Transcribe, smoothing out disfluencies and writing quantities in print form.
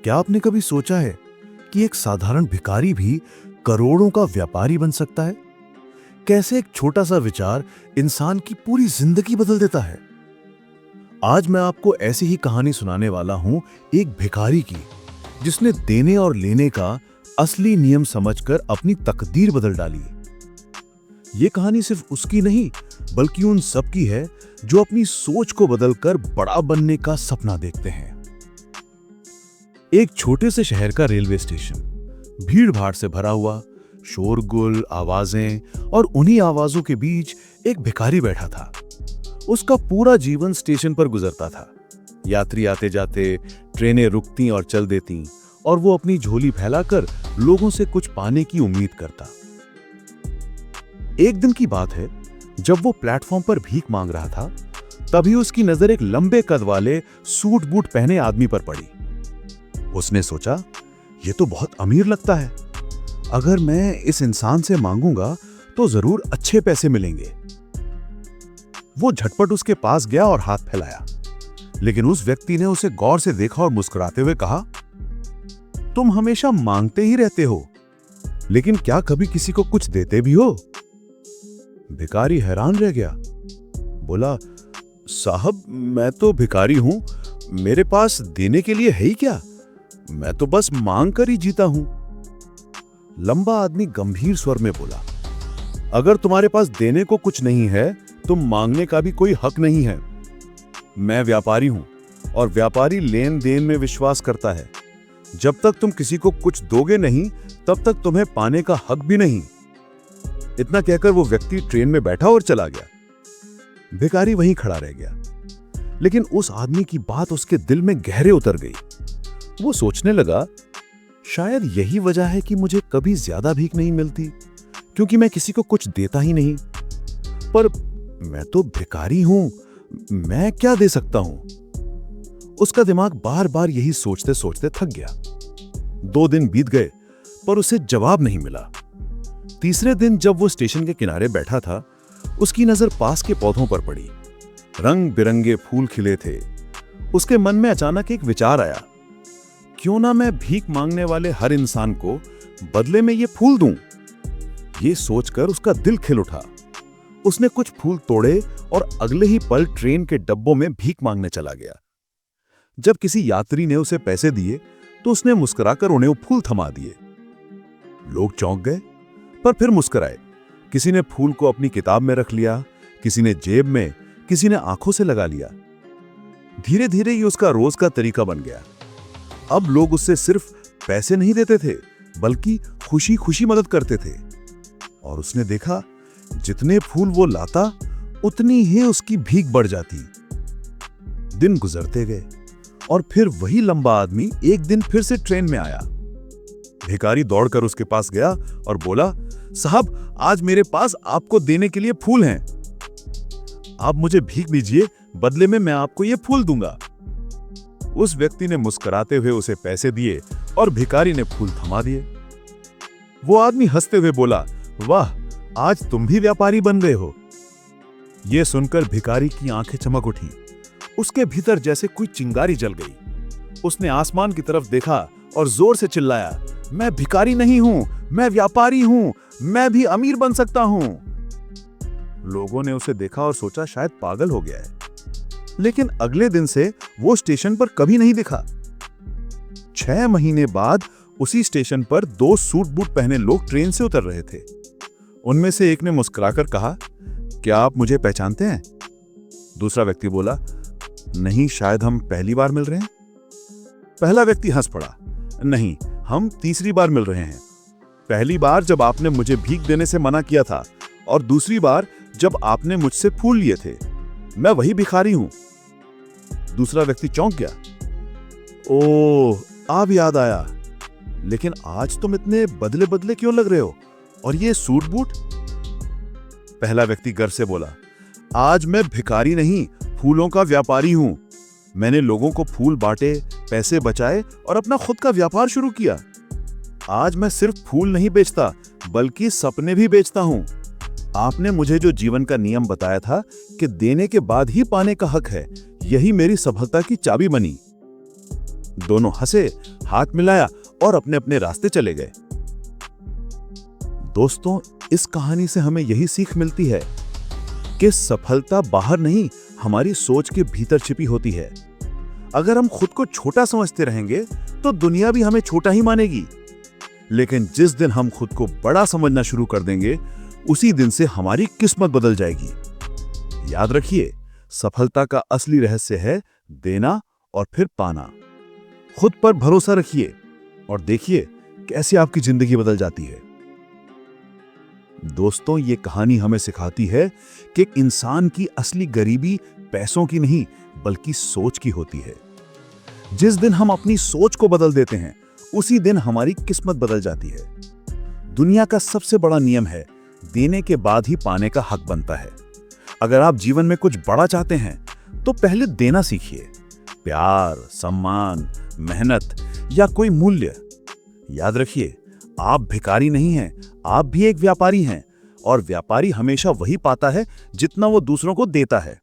क्या आपने कभी सोचा है कि एक साधारण भिखारी भी करोड़ों का व्यापारी बन सकता है? कैसे एक छोटा सा विचार इंसान की पूरी जिंदगी बदल देता है। आज मैं आपको ऐसी ही कहानी सुनाने वाला हूं, एक भिखारी की, जिसने देने और लेने का असली नियम समझकर अपनी तकदीर बदल डाली। यह कहानी सिर्फ उसकी नहीं, बल्कि उन सब की है जो अपनी सोच को बदलकर बड़ा बनने का सपना देखते हैं। एक छोटे से शहर का रेलवे स्टेशन, भीड़ भाड़ से भरा हुआ, शोरगुल, आवाजें, और उन्हीं आवाजों के बीच एक भिखारी बैठा था। उसका पूरा जीवन स्टेशन पर गुजरता था। यात्री आते जाते, ट्रेनें रुकती और चल देती, और वो अपनी झोली फैलाकर लोगों से कुछ पाने की उम्मीद करता। एक दिन की बात है, जब वो प्लेटफॉर्म पर भीख मांग रहा था, तभी उसकी नजर एक लंबे कद वाले सूट बूट पहने आदमी पर पड़ी। उसने सोचा, ये तो बहुत अमीर लगता है। अगर मैं इस इंसान से मांगूंगा तो जरूर अच्छे पैसे मिलेंगे। वो झटपट उसके पास गया और हाथ फैलाया, लेकिन उस व्यक्ति ने उसे गौर से देखा और मुस्कुराते हुए कहा, तुम हमेशा मांगते ही रहते हो, लेकिन क्या कभी किसी को कुछ देते भी हो? भिखारी हैरान रह गया। बोला, साहब, मैं तो भिखारी हूं, मेरे पास देने के लिए है ही क्या? मैं तो बस मांग कर ही जीता हूं। लंबा आदमी गंभीर स्वर में बोला, अगर तुम्हारे पास देने को कुछ नहीं है तो मांगने का भी कोई हक नहीं है। मैं व्यापारी हूं, और व्यापारी लेन देन में विश्वास करता है। जब तक तुम किसी को कुछ दोगे नहीं, तब तक तुम्हें पाने का हक भी नहीं। इतना कहकर वो व्यक्ति ट्रेन में बैठा और चला गया। भिखारी वहीं खड़ा रह गया, लेकिन उस आदमी की बात उसके दिल में गहरे उतर गई। वो सोचने लगा, शायद यही वजह है कि मुझे कभी ज्यादा भीख नहीं मिलती, क्योंकि मैं किसी को कुछ देता ही नहीं। पर मैं तो भिखारी हूं, मैं क्या दे सकता हूं? उसका दिमाग बार बार यही सोचते सोचते थक गया। 2 दिन बीत गए, पर उसे जवाब नहीं मिला। तीसरे दिन जब वो स्टेशन के किनारे बैठा था, उसकी नजर पास के पौधों पर पड़ी। रंग बिरंगे फूल खिले थे। उसके मन में अचानक एक विचार आया, क्यों ना मैं भीख मांगने वाले हर इंसान को बदले में ये फूल दूं? ये सोचकर उसका दिल खिल उठा। उसने कुछ फूल तोड़े और अगले ही पल ट्रेन के डब्बों में भीख मांगने चला गया। जब किसी यात्री ने उसे पैसे दिए, तो उसने मुस्कुराकर उन्हें वो फूल थमा दिए। लोग चौंक गए, पर फिर मुस्कुराए। किसी ने फूल को अपनी किताब में रख लिया, किसी ने जेब में, किसी ने आंखों से लगा लिया। धीरे धीरे ये उसका रोज का तरीका बन गया। अब लोग उससे सिर्फ पैसे नहीं देते थे, बल्कि खुशी खुशी मदद करते थे। और उसने देखा, जितने फूल वो लाता, उतनी ही उसकी भीख बढ़ जाती। दिन गुजरते गए, और फिर वही लंबा आदमी एक दिन फिर से ट्रेन में आया। भिखारी दौड़कर उसके पास गया और बोला, साहब, आज मेरे पास आपको देने के लिए फूल हैं। आप मुझे भीख दीजिए, बदले में मैं आपको ये फूल दूंगा। उस व्यक्ति ने मुस्कुराते हुए उसे पैसे दिए और भिखारी ने फूल थमा दिए। वो आदमी हंसते हुए बोला, वाह, आज तुम भी व्यापारी बन गए हो। यह सुनकर भिखारी की आंखें चमक उठी। उसके भीतर जैसे कोई चिंगारी जल गई। उसने आसमान की तरफ देखा और जोर से चिल्लाया, मैं भिखारी नहीं हूं, मैं व्यापारी हूं, मैं भी अमीर बन सकता हूं। लोगों ने उसे देखा और सोचा शायद पागल हो गया है। लेकिन अगले दिन से वो स्टेशन पर कभी नहीं दिखा। 6 महीने बाद उसी स्टेशन पर 2 सूट बूट पहने लोग ट्रेन से उतर रहे थे। उनमें से एक ने मुस्कुराकर कहा, क्या आप मुझे पहचानते हैं? दूसरा व्यक्ति बोला, नहीं, शायद हम पहली बार मिल रहे हैं। पहला व्यक्ति हंस पड़ा, नहीं, हम तीसरी बार मिल रहे हैं। पहली बार जब आपने मुझे भीख देने से मना किया था, और दूसरी बार जब आपने मुझसे फूल लिए थे। मैं वही भिखारी हूं। दूसरा व्यक्ति चौंक गया। ओह, अब याद आया, लेकिन आज तुम इतने बदले बदले क्यों लग रहे हो? और ये सूट बूट? पहला व्यक्ति गर्व से बोला, आज मैं भिखारी नहीं, फूलों का व्यापारी हूं। मैंने लोगों को फूल बांटे, पैसे बचाए और अपना खुद का व्यापार शुरू किया। आज मैं सिर्फ फूल नहीं बेचता, बल्कि सपने भी बेचता हूं। आपने मुझे जो जीवन का नियम बताया था कि देने के बाद ही पाने का हक है, यही मेरी सफलता की चाबी बनी। दोनों हंसे, हाथ मिलाया और अपने अपने रास्ते चले गए। दोस्तों, इस कहानी से हमें यही सीख मिलती है कि सफलता बाहर नहीं, हमारी सोच के भीतर छिपी होती है। अगर हम खुद को छोटा समझते रहेंगे तो दुनिया भी हमें छोटा ही मानेगी, लेकिन जिस दिन हम खुद को बड़ा समझना शुरू कर देंगे, उसी दिन से हमारी किस्मत बदल जाएगी। याद रखिए, सफलता का असली रहस्य है देना और फिर पाना। खुद पर भरोसा रखिए और देखिए कैसे आपकी जिंदगी बदल जाती है। दोस्तों, ये कहानी हमें सिखाती है कि इंसान की असली गरीबी पैसों की नहीं बल्कि सोच की होती है। जिस दिन हम अपनी सोच को बदल देते हैं, उसी दिन हमारी किस्मत बदल जाती है। दुनिया का सबसे बड़ा नियम है, देने के बाद ही पाने का हक बनता है। अगर आप जीवन में कुछ बड़ा चाहते हैं तो पहले देना सीखिए। प्यार, सम्मान, मेहनत या कोई मूल्य। याद रखिए, आप भिखारी नहीं हैं, आप भी एक व्यापारी हैं, और व्यापारी हमेशा वही पाता है जितना वो दूसरों को देता है।